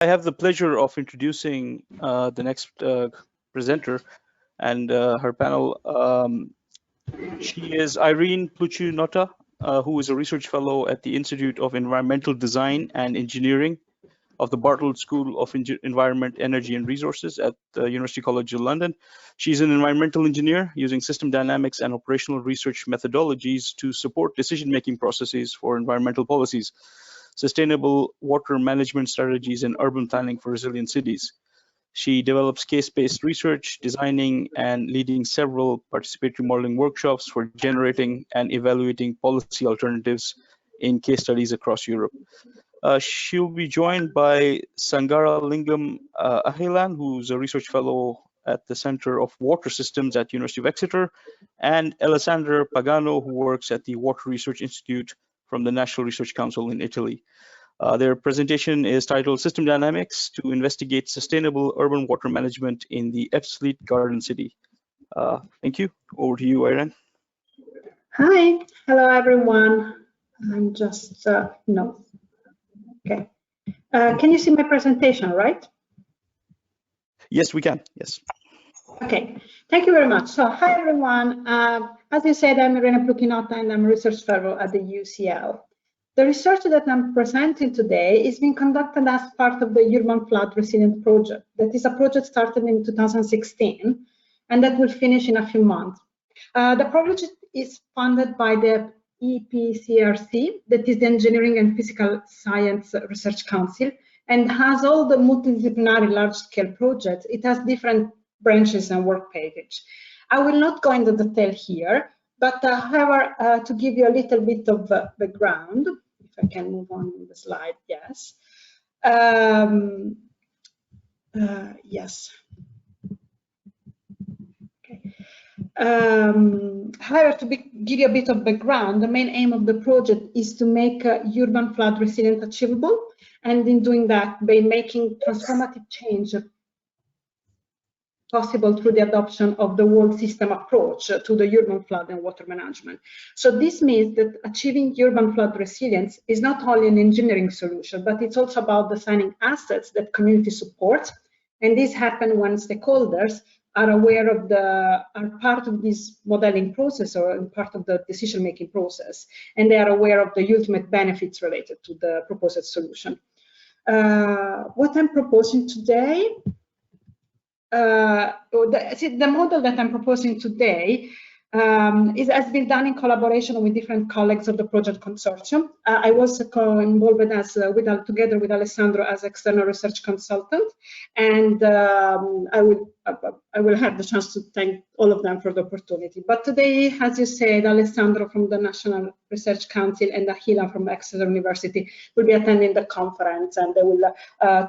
I have the pleasure of introducing the next presenter and her panel. She is Irene Pluchinotta, who is a research fellow at the Institute of Environmental Design and Engineering of the Bartlett School of Environment, Energy and Resources at the University College of London. She's an environmental engineer using system dynamics and operational research methodologies to support decision-making processes for environmental policies, sustainable water management strategies, and urban planning for resilient cities. She develops case-based research, designing and leading several participatory modeling workshops for generating and evaluating policy alternatives in case studies across Europe. She'll be joined by Sangaralingam Ahilan, who's a research fellow at the Center of Water Systems at University of Exeter, and Alessandro Pagano, who works at the Water Research Institute from the National Research Council in Italy. Their presentation is titled System Dynamics to Investigate Sustainable Urban Water Management in the Ebbsfleet Garden City. Thank you. Over to you, Irene. Hi, hello everyone. I'm just, no. Okay. Can you see my presentation, right? Yes, we can, yes. Okay, thank you very much. So, hi everyone. As you said, I'm Irene Pluchinotta and I'm a research fellow at the UCL. The research that I'm presenting today is being conducted as part of the Urban Flood Resilient Project. That is a project started in 2016 and that will finish in a few months. The project is funded by the EPCRC, that is the Engineering and Physical Science Research Council, and has all the multidisciplinary large-scale projects. It has different branches and work package. I will not go into detail here, but however, to give you a little bit of background, if I can move on the slide, yes. Yes. Okay. However, to give you a bit of background, the main aim of the project is to make urban flood resilient achievable, and in doing that, by making transformative change possible through the adoption of the world system approach to the urban flood and water management. So this means that achieving urban flood resilience is not only an engineering solution, but it's also about designing assets that community supports. And this happens when stakeholders are aware of are part of this modeling process or part of the decision-making process, and they are aware of the ultimate benefits related to the proposed solution. What I'm proposing today, the model that I'm proposing today has been done in collaboration with different colleagues of the project consortium. I was involved together with Alessandro as external research consultant, and I will have the chance to thank all of them for the opportunity. But today, as you said, Alessandro from the National Research Council and Ahilan from Exeter University will be attending the conference, and they will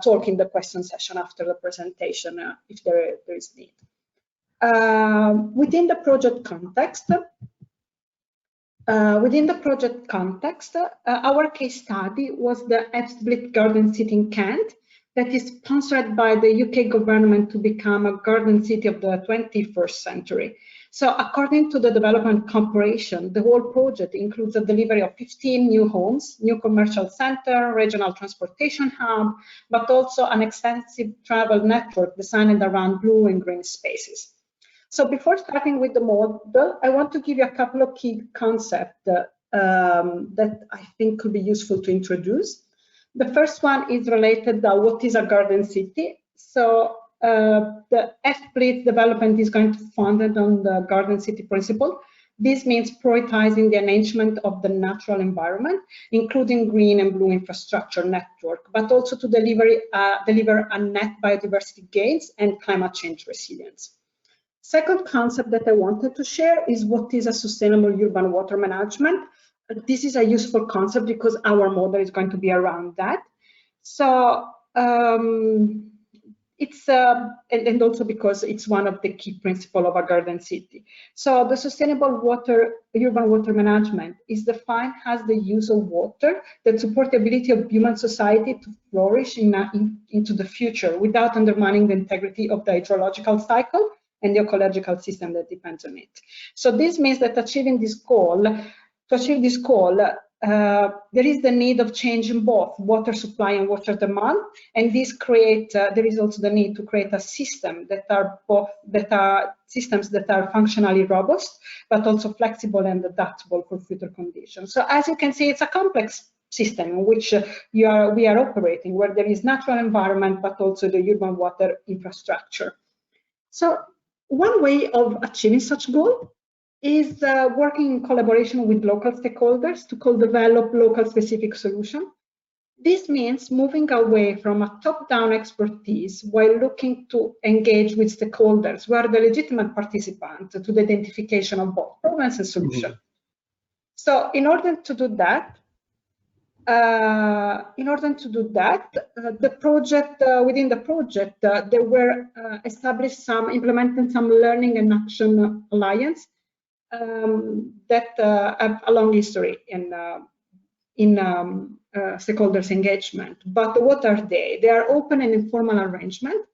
talk in the question session after the presentation if there is need. Within the project context, our case study was the Ebbsfleet Garden City in Kent, that is sponsored by the UK government to become a garden city of the 21st century. So according to the development corporation, the whole project includes a delivery of 15 new homes, new commercial center, regional transportation hub, but also an extensive travel network designed around blue and green spaces. So before starting with the model, I want to give you a couple of key concepts that I think could be useful to introduce. The first one is related to what is a garden city. So the Ebbsfleet development is going to be founded on the garden city principle. This means prioritizing the enhancement of the natural environment, including green and blue infrastructure network, but also to deliver a net biodiversity gains and climate change resilience. Second concept that I wanted to share is what is a sustainable urban water management. This is a useful concept because our model is going to be around that. So and also because it's one of the key principles of a garden city. So the sustainable urban water management is defined as the use of water that supports the ability of human society to flourish into the future without undermining the integrity of the hydrological cycle and the ecological system that depends on it. So this means that to achieve this goal, there is the need of changing both water supply and water demand, and this there is also the need to create a system systems that are functionally robust, but also flexible and adaptable for future conditions. So as you can see, it's a complex system in which we are operating, where there is natural environment, but also the urban water infrastructure. So one way of achieving such goal is working in collaboration with local stakeholders to co-develop local specific solutions. This means moving away from a top-down expertise while looking to engage with stakeholders who are the legitimate participants to the identification of both problems and solutions. So in order to do that, within the project, there were implementing some learning and action alliance that have a long history in stakeholders engagement. But what are they? They are open and informal arrangement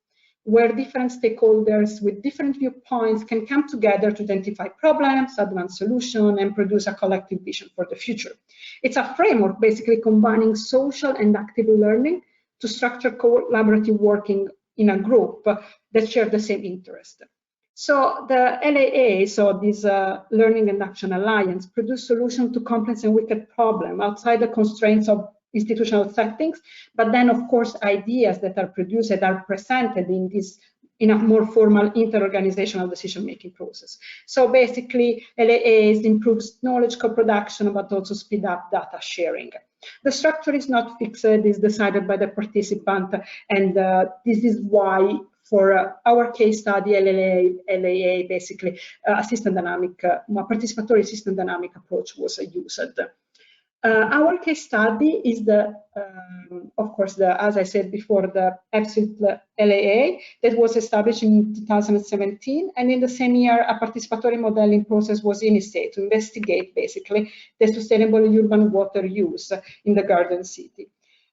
where different stakeholders with different viewpoints can come together to identify problems, advance solutions, and produce a collective vision for the future. It's a framework basically combining social and active learning to structure collaborative working in a group that share the same interest. So the LAA, so this Learning and Action Alliance, produce solutions to complex and wicked problems outside the constraints of institutional settings, but then of course ideas that are produced and are presented in a more formal inter-organizational decision-making process. So basically LAAs improves knowledge co-production, but also speed up data sharing. The structure is not fixed, it's decided by the participant, and this is why for our case study, LAA basically a participatory system dynamic approach was used. Our case study is of course, as I said before, the Ebbsfleet LAA that was established in 2017, and in the same year, a participatory modeling process was initiated to investigate basically the sustainable urban water use in the Garden City.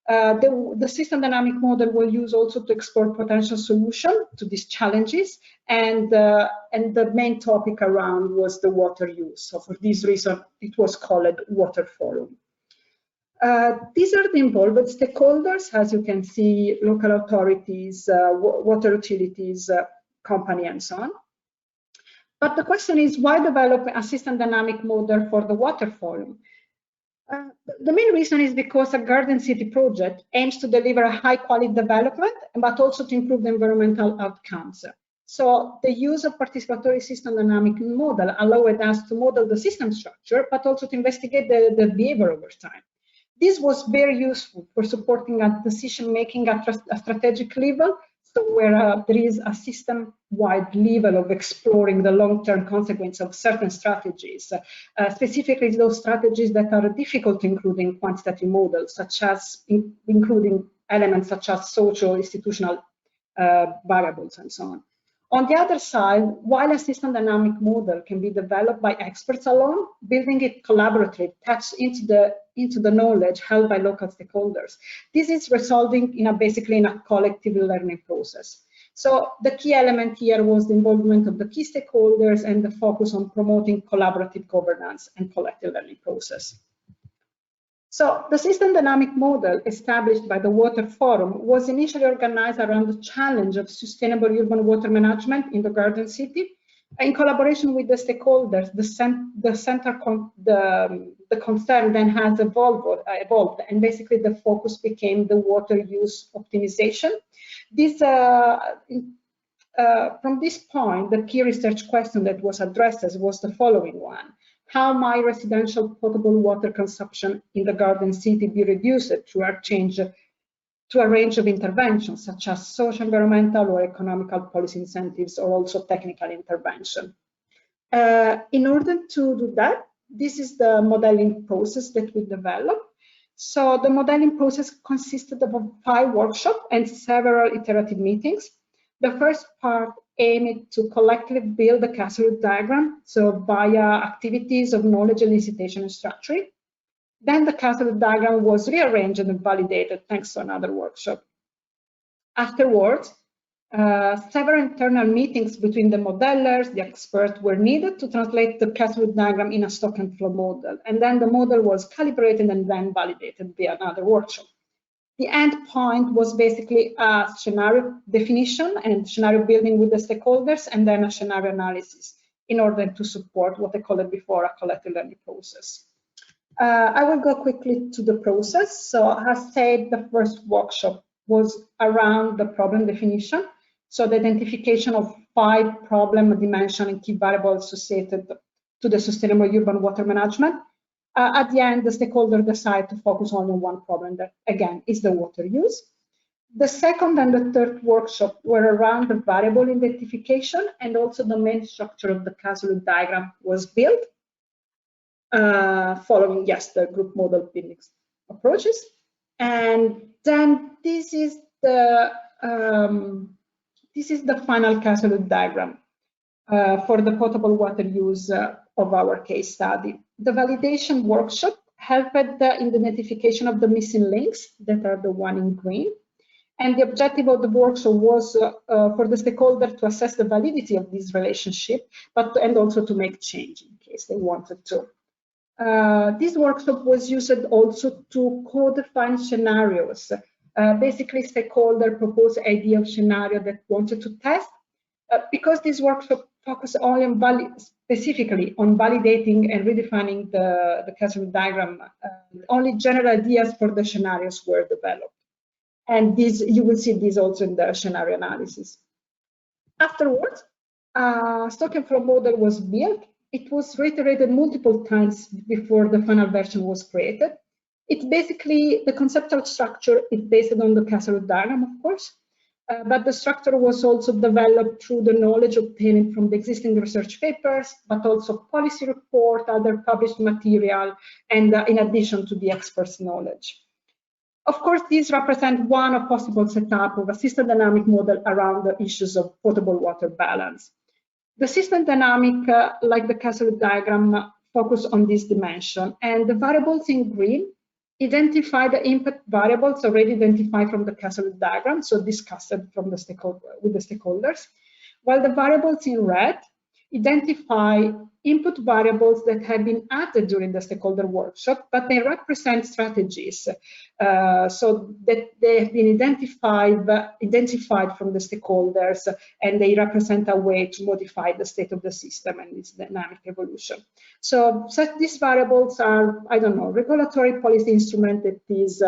The system dynamic model will use also to explore potential solutions to these challenges, and the main topic around was the water use. So for this reason, it was called Water Forum. These are the involved stakeholders, as you can see, local authorities, water utilities, company, and so on. But the question is, why develop a system dynamic model for the Water Forum? The main reason is because a Garden City project aims to deliver a high-quality development, but also to improve the environmental outcomes. So the use of participatory system dynamic model allowed us to model the system structure, but also to investigate the behavior over time. This was very useful for supporting a decision-making at a strategic level, so where there is a system-wide level of exploring the long-term consequence of certain strategies, specifically those strategies that are difficult to include in quantitative models, such as including elements such as social, institutional variables, and so on. On the other side, while a system dynamic model can be developed by experts alone, building it collaboratively taps into the knowledge held by local stakeholders. This is resulting in basically in a collective learning process. So the key element here was the involvement of the key stakeholders and the focus on promoting collaborative governance and collective learning process. So the system dynamic model established by the Water Forum was initially organized around the challenge of sustainable urban water management in the Garden City. In collaboration with the stakeholders, the concern then has evolved, and basically the focus became the water use optimization. From this point, the key research question that was addressed was the following one: how might residential potable water consumption in the Garden City be reduced through a range of interventions, such as social, environmental, or economical policy incentives, or also technical intervention? In order to do that, this is the modeling process that we developed. So the modeling process consisted of 5 workshops and several iterative meetings. The first part aimed to collectively build a cascade diagram, so via activities of knowledge elicitation and structuring. Then the cascade diagram was rearranged and validated thanks to another workshop. Afterwards, Several internal meetings between the modelers, the experts, were needed to translate the case-root diagram in a stock and flow model. And then the model was calibrated and then validated via another workshop. The end point was basically a scenario definition and scenario building with the stakeholders, and then a scenario analysis in order to support what I called before a collective learning process. I will go quickly to the process. So as said, the first workshop was around the problem definition. So the identification of 5 problem dimensions and key variables associated to the sustainable urban water management. At the end, the stakeholders decide to focus only on one problem that, again, is the water use. The second and the third workshop were around the variable identification, and also the main structure of the case-root diagram was built, following, yes, the group model building approaches. And then this is the final case-root diagram for the potable water use of our case study. The validation workshop helped in the identification of the missing links that are the one in green. And the objective of the workshop was for the stakeholder to assess the validity of this relationship, and also to make change in case they wanted to. This workshop was used also to co-define scenarios. Basically, stakeholder proposed an idea of scenario that wanted to test. Because this workshop focused only on specifically on validating and redefining the case-root diagram, only general ideas for the scenarios were developed. And this, you will see this also in the scenario analysis. Afterwards, stock and flow model was built. It was reiterated multiple times before the final version was created. It's basically, the conceptual structure is based on the case-root diagram, of course, but the structure was also developed through the knowledge obtained from the existing research papers, but also policy report, other published material, and in addition to the experts' knowledge. Of course, these represent one of possible setup of a system dynamic model around the issues of potable water balance. The system dynamic, like the case-root diagram, focus on this dimension, and the variables in green identify the input variables already identified from the case-root diagram, so discussed from the with the stakeholders, while the variables in red identify input variables that have been added during the stakeholder workshop, but they represent strategies, so that they have been identified from the stakeholders, and they represent a way to modify the state of the system and its dynamic evolution. So these variables are, I don't know, regulatory policy instrument that is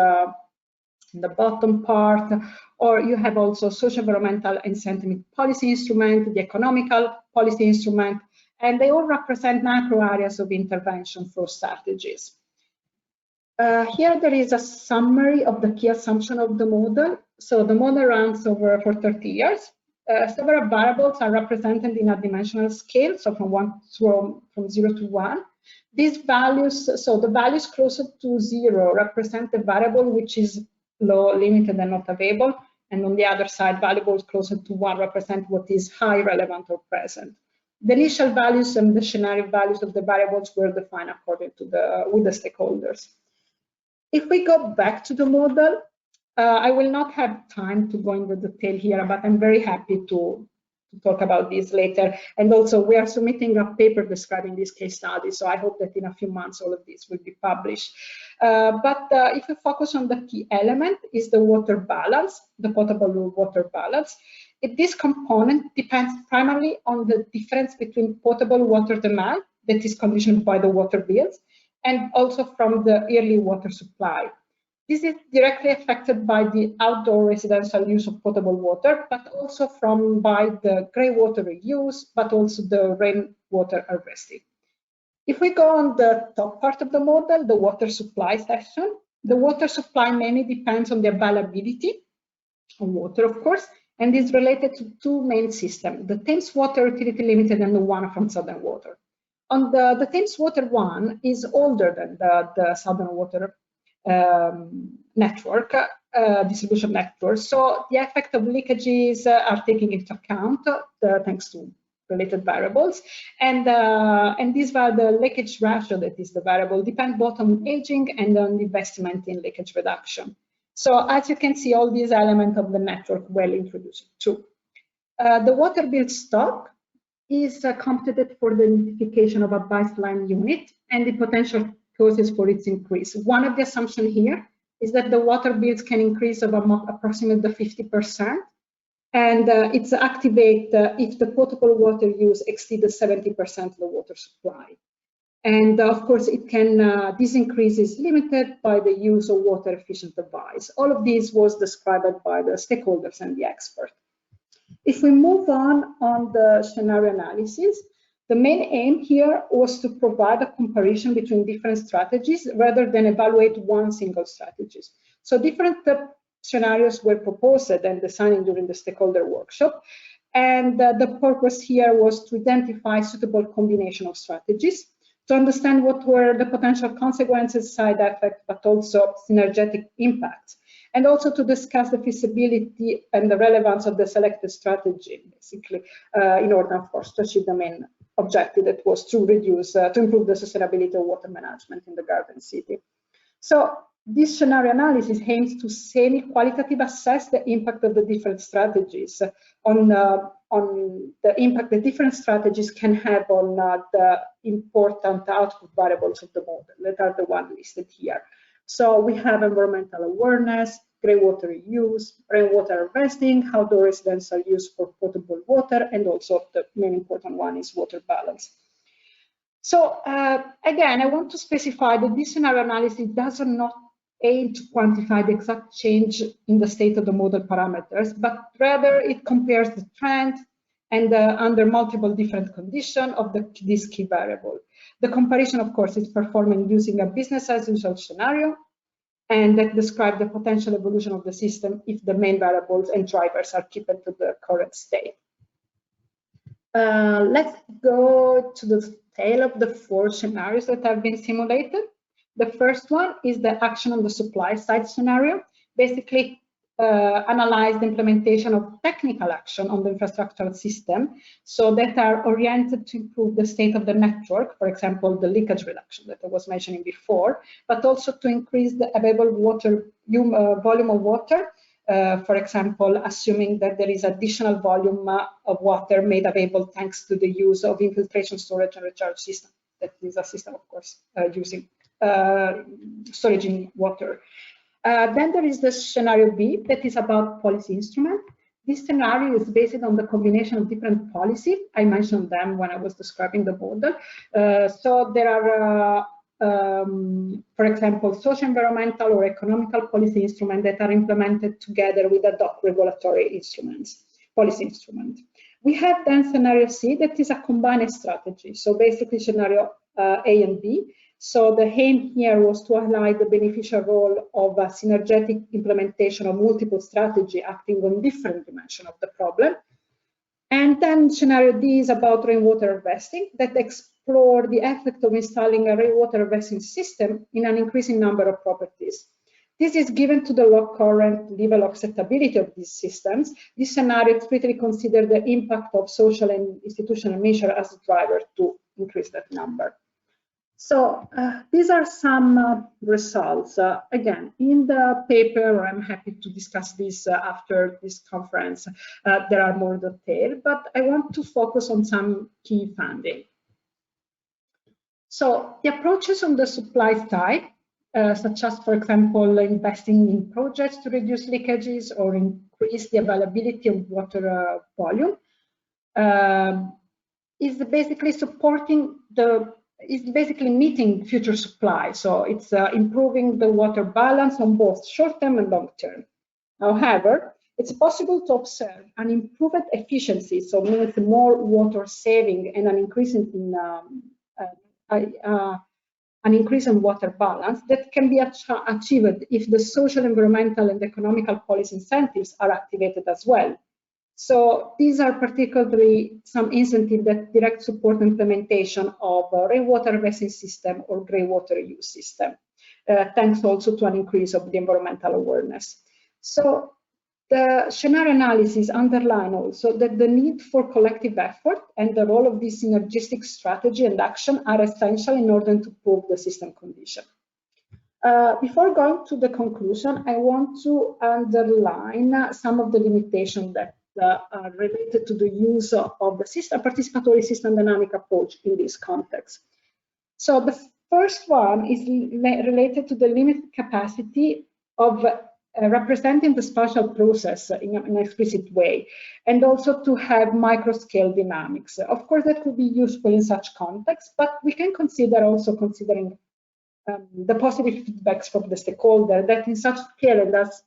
in the bottom part, or you have also socio-environmental and scientific policy instrument, the economical policy instrument, and they all represent macro areas of intervention for strategies. Here there is a summary of the key assumption of the model. So the model runs for 30 years. Several variables are represented in a dimensional scale, so from 0 to 1. These values, so the values closer to 0 represent the variable which is low, limited, and not available. And on the other side, variables closer to 1 represent what is high, relevant, or present. The initial values and the scenario values of the variables were defined according to with the stakeholders. If we go back to the model, I will not have time to go into detail here, but I'm very happy to talk about this later. And also, we are submitting a paper describing this case study, so I hope that in a few months all of this will be published. But if we focus on the key element, is the water balance, the potable water balance. This component depends primarily on the difference between potable water demand, that is conditioned by the water bills, and also from the yearly water supply. This is directly affected by the outdoor residential use of potable water, but also by the grey water reuse, but also the rainwater harvesting. If we go on the top part of the model, the water supply section, the water supply mainly depends on the availability of water, of course, and is related to 2 main systems, the Thames Water Utility Limited and the one from Southern Water. On the Thames Water one is older than the Southern Water network, distribution network. So the effect of leakages are taken into account thanks to related variables. And these are the leakage ratio, that is the variable, depend both on aging and on investment in leakage reduction. So as you can see, all these elements of the network well introduced too. The water bill stock is computed for the identification of a baseline unit and the potential causes for its increase. One of the assumptions here is that the water bills can increase of approximately 50%, and it's activate if the potable water use exceeds 70% of the water supply. And of course, it can, this increase is limited by the use of water efficient device. All of this was described by the stakeholders and the expert. If we move on the scenario analysis, the main aim here was to provide a comparison between different strategies rather than evaluate one single strategy. So different scenarios were proposed and designed during the stakeholder workshop. And the purpose here was to identify suitable combination of strategies, to understand what were the potential consequences, side effects, but also synergetic impacts, and also to discuss the feasibility and the relevance of the selected strategy, basically, in order, of course, to achieve the main objective that was to reduce, to improve the sustainability of water management in the Garden City. So this scenario analysis aims to semi-qualitative assess the impact of the different strategies on the impact that different strategies can have on the important output variables of the model that are the one listed here. So we have environmental awareness, greywater use, rainwater harvesting, how the residents are used for potable water, and also the main important one is water balance. So again, I want to specify that this scenario analysis does not aim to quantify the exact change in the state of the model parameters, but rather it compares the trend and under multiple different conditions of this key variable. The comparison, of course, is performed using a business as usual scenario, and that describes the potential evolution of the system if the main variables and drivers are kept to the current state. Let's go to the tail of the 4 scenarios that have been simulated. The first one is the action on the supply side scenario. Basically, analyze the implementation of technical action on the infrastructural system, so that are oriented to improve the state of the network, for example, the leakage reduction that I was mentioning before, but also to increase the available water volume of water, for example, assuming that there is additional volume of water made available thanks to the use of infiltration, storage, and recharge system. That is a system, of course, using storage in water. Then there is the scenario B that is about policy instrument. This scenario is based on the combination of different policies. I mentioned them when I was describing the model. So there are, for example, social, environmental, or economical policy instruments that are implemented together with ad hoc regulatory instruments, policy instrument. We have then scenario C that is a combined strategy. So basically scenario A and B. So the aim here was to highlight the beneficial role of a synergetic implementation of multiple strategies acting on different dimensions of the problem. And then scenario D is about rainwater harvesting that explore the effect of installing a rainwater harvesting system in an increasing number of properties. This is given to the low current level of acceptability of these systems. This scenario explicitly considers the impact of social and institutional measures as a driver to increase that number. So these are some results. Again, in the paper, I'm happy to discuss this after this conference. There are more detail, but I want to focus on some key findings. So the approaches on the supply side, such as, for example, investing in projects to reduce leakages or increase the availability of water volume, is basically supporting is basically meeting future supply. So it's improving the water balance on both short term and long term. However, it's possible to observe an improved efficiency, so means more water saving and an increase in water balance that can be achieved if the social, environmental, and economical policy incentives are activated as well. So these are particularly some incentives that direct support implementation of a rainwater harvesting system or greywater use system, thanks also to an increase of the environmental awareness. So the scenario analysis underline also that the need for collective effort and the role of this synergistic strategy and action are essential in order to improve the system condition. Before going to the conclusion, I want to underline some of the limitations that related to the use of the participatory system dynamic approach in this context. So the first one is related to the limited capacity of representing the spatial process in an explicit way, and also to have micro-scale dynamics. Of course, that could be useful in such context, but we can consider also considering the positive feedbacks from the stakeholder that in such scale, and that's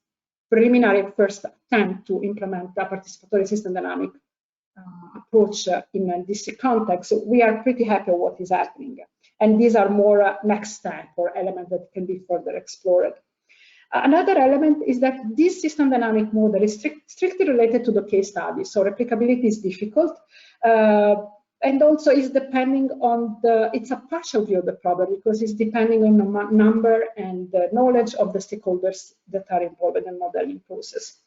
preliminary first attempt to implement a participatory system dynamic approach in this context, we are pretty happy with what is happening. And these are more next step or elements that can be further explored. Another element is that this system dynamic model is strictly related to the case study, so replicability is difficult, and also is depending on it's a partial view of the problem because it's depending on the number and the knowledge of the stakeholders that are involved in the modeling process.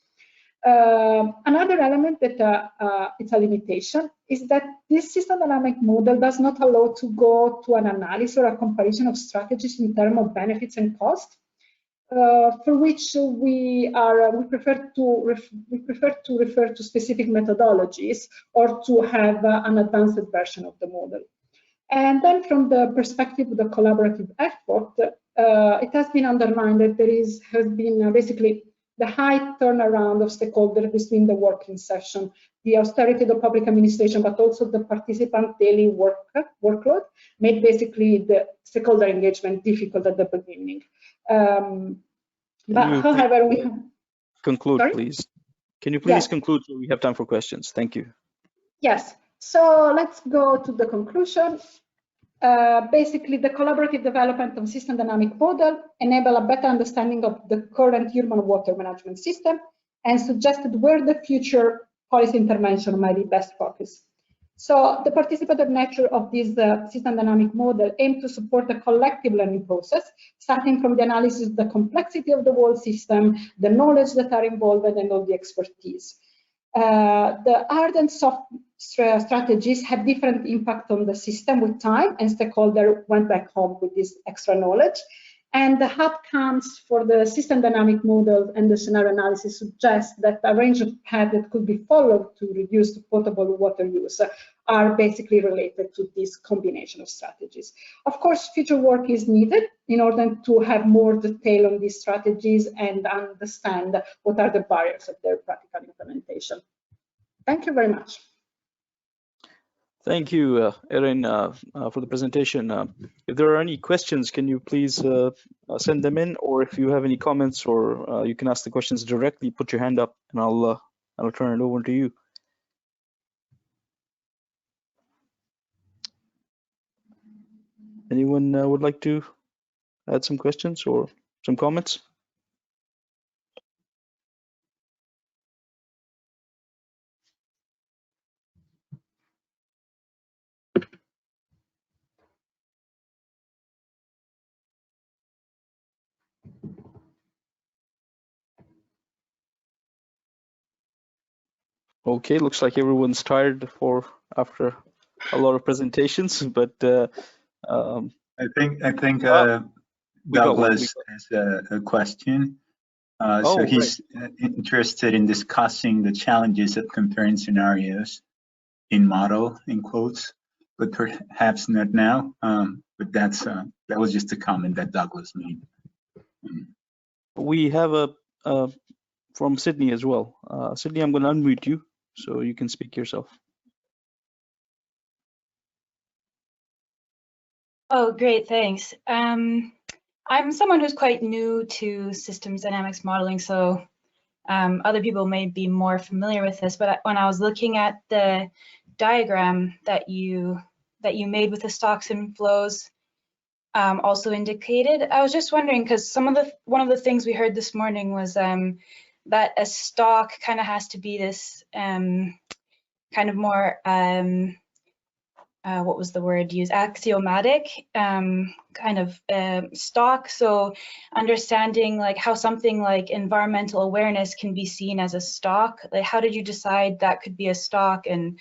Another element that it's a limitation is that this system dynamic model does not allow to go to an analysis or a comparison of strategies in terms of benefits and cost, for which we prefer to refer to specific methodologies or to have an advanced version of the model. And then from the perspective of the collaborative effort, it has been underlined that there has been basically the high turnaround of stakeholders between the working session, the austerity of the public administration, but also the participant daily workload made basically the stakeholder engagement difficult at the beginning. But however, we conclude, sorry? please. Can you please conclude so we have time for questions? Thank you. Yes. So let's go to the conclusion. Basically, the collaborative development of system dynamic model enable a better understanding of the current urban water management system and suggested where the future policy intervention might be best focused. So the participative nature of this system dynamic model aims to support a collective learning process, starting from the analysis of the complexity of the whole system, the knowledge that are involved, and all the expertise. The hard and soft strategies have different impact on the system with time, and stakeholders went back home with this extra knowledge. And the outcomes for the system dynamic model and the scenario analysis suggest that a range of paths that could be followed to reduce potable water use are basically related to this combination of strategies. Of course, future work is needed in order to have more detail on these strategies and understand what are the barriers of their practical implementation. Thank you very much. Thank you, Irene, for the presentation. If there are any questions, can you please send them in, or if you have any comments, or you can ask the questions directly, put your hand up and I'll turn it over to you. Anyone would like to add some questions or some comments? Okay, looks like everyone's tired after a lot of presentations, but I think Douglas has a question. So he's interested in discussing the challenges of comparing scenarios in model, in quotes, but perhaps not now. But that was just a comment that Douglas made. We have from Sydney as well. Sydney, I'm going to unmute you so you can speak yourself. Oh, great, thanks. I'm someone who's quite new to systems dynamics modeling, so other people may be more familiar with this, but when I was looking at the diagram that you made with the stocks and flows also indicated, I was just wondering, because one of the things we heard this morning was that a stock kind of has to be this kind of more what was the word used, axiomatic kind of stock. So understanding like how something like environmental awareness can be seen as a stock, like how did you decide that could be a stock? And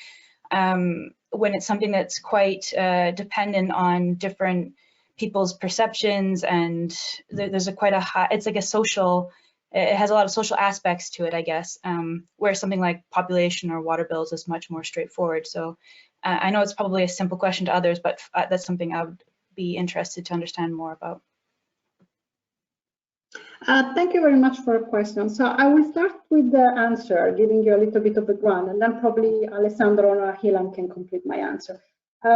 when it's something that's quite dependent on different people's perceptions, and there's quite a high, it's like a social it has a lot of social aspects to it, I guess, where something like population or water bills is much more straightforward. So I know it's probably a simple question to others, but that's something I would be interested to understand more about. Thank you very much for your question. So I will start with the answer, giving you a little bit of background, and then probably Alessandro or Ahilan can complete my answer.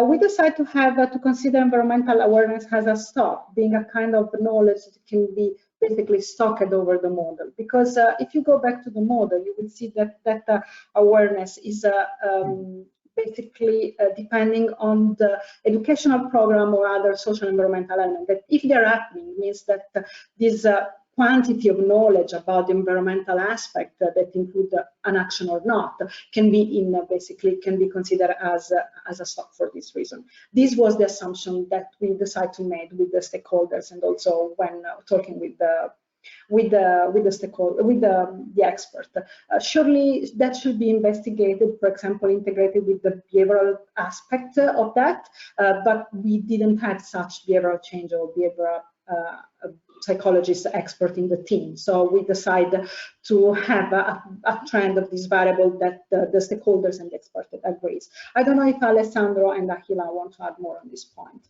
We decided to consider environmental awareness as a stock, being a kind of knowledge that can be basically stocked over the model. Because if you go back to the model, you will see that awareness is basically depending on the educational program or other social environmental element. That if they're happening, means that this quantity of knowledge about the environmental aspect that include an action or not can be basically considered as a stock for this reason. This was the assumption that we decided to make with the stakeholders, and also when talking with the stakeholder, with the expert. Surely that should be investigated, for example, integrated with the behavioral aspect of that, but we didn't have such behavioral change or behavioral psychologist expert in the team. So we decided to have a trend of this variable that the stakeholders and the expert agrees. I don't know if Alessandro and Ahilan want to add more on this point.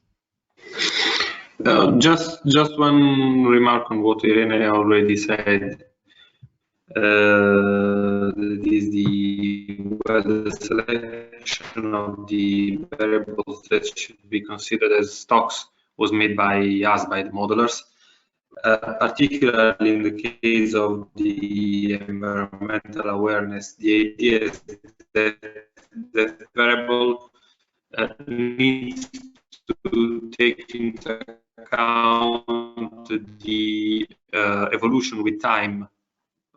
Just one remark on what Irene already said. The selection of the variables that should be considered as stocks was made by us, by the modelers. Particularly in the case of the environmental awareness, the idea is that the variable needs to take into account the evolution with time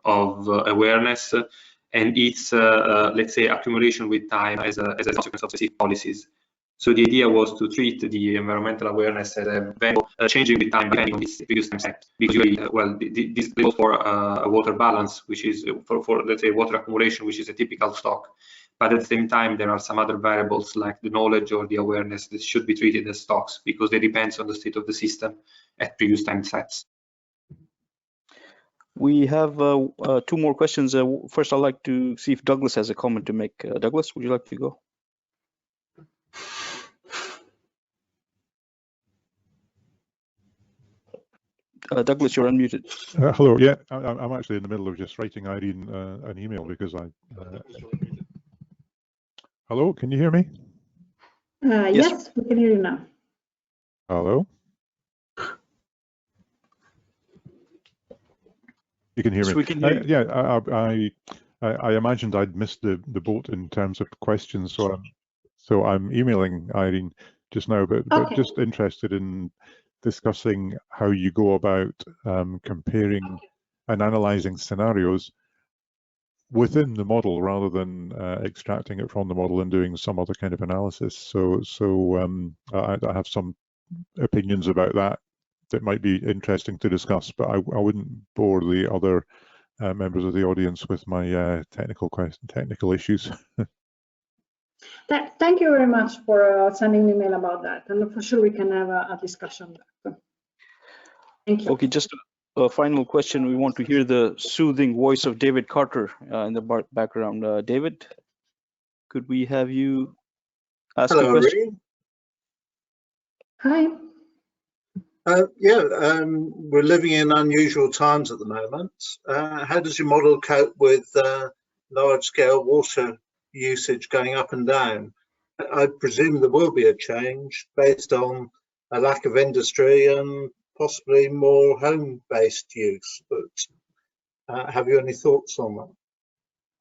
of awareness and its, let's say, accumulation with time as a consequence of specific policies. So the idea was to treat the environmental awareness as a variable changing with time depending on its previous time set. Because usually, this goes for a water balance, which is for let's say water accumulation, which is a typical stock. But at the same time, there are some other variables like the knowledge or the awareness that should be treated as stocks because they depend on the state of the system at previous time sets. We have 2 more questions. First, I'd like to see if Douglas has a comment to make. Douglas, would you like to go? Douglas, you're unmuted. Hello. Yeah, I'm actually in the middle of just writing Irene an email because I. Hello, can you hear me? Yes, we can hear you now. Hello. You can hear me. We can hear you. Yeah, I imagined I'd missed the boat in terms of questions, so I'm emailing Irene just now, but just interested in discussing how you go about comparing and analyzing scenarios within the model rather than extracting it from the model and doing some other kind of analysis. So I have some opinions about that might be interesting to discuss, but I wouldn't bore the other members of the audience with my technical issues. Thank you very much for sending an email about that, and for sure we can have a discussion. Thank you. Okay, just a final question. We want to hear the soothing voice of David Carter in the background. David, could we have you ask a question? Hi. We're living in unusual times at the moment. How does your model cope with large-scale water usage going up and down? I presume there will be a change based on a lack of industry and possibly more home-based use, but have you any thoughts on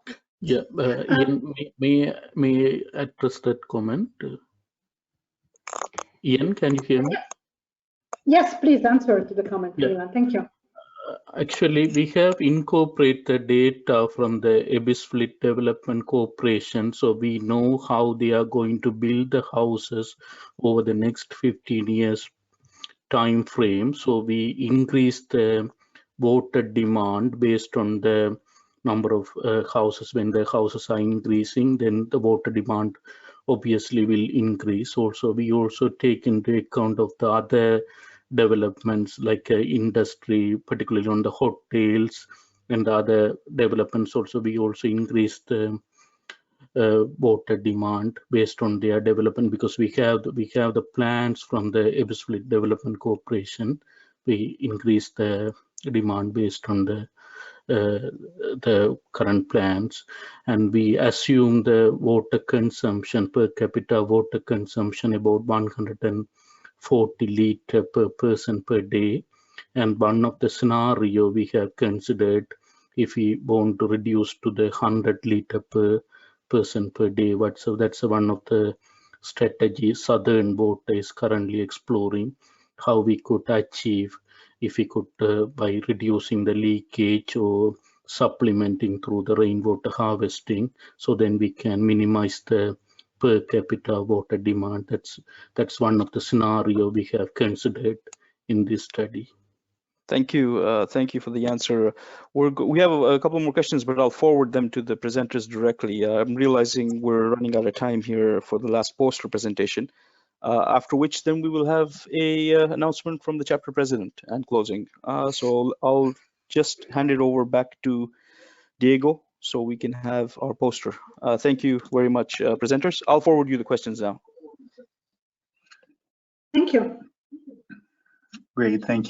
that? Yeah, Ian, may I address that comment? Ian, can you hear me? Yes, please answer to the comment. Yeah. Thank you. Actually, we have incorporated data from the Ebbsfleet Development Corporation, so we know how they are going to build the houses over the next 15 years time frame. So we increase the water demand based on the number of houses. When the houses are increasing, then the water demand obviously will increase. Also, we also take into account of the other developments like industry, particularly on the hotels and other developments. Also, we also increased the water demand based on their development, because we have the plans from the Ebbsfleet Development Corporation. We increase the demand based on the current plans, and we assume the water consumption per capita water consumption about 140 liter per person per day. And one of the scenario we have considered, if we want to reduce to the 100 liter per person per day, so that's one of the strategies Southern Water is currently exploring, how we could achieve, if we could by reducing the leakage or supplementing through the rainwater harvesting, so then we can minimize the per capita water demand. That's one of the scenario we have considered in this study. Thank you. Thank you for the answer. We have a couple more questions, but I'll forward them to the presenters directly. I'm realizing we're running out of time here for the last poster presentation, after which then we will have a announcement from the chapter president and closing. So I'll just hand it over back to Diego so we can have our poster. Thank you very much, presenters. I'll forward you the questions now. Thank you. Great, thank you.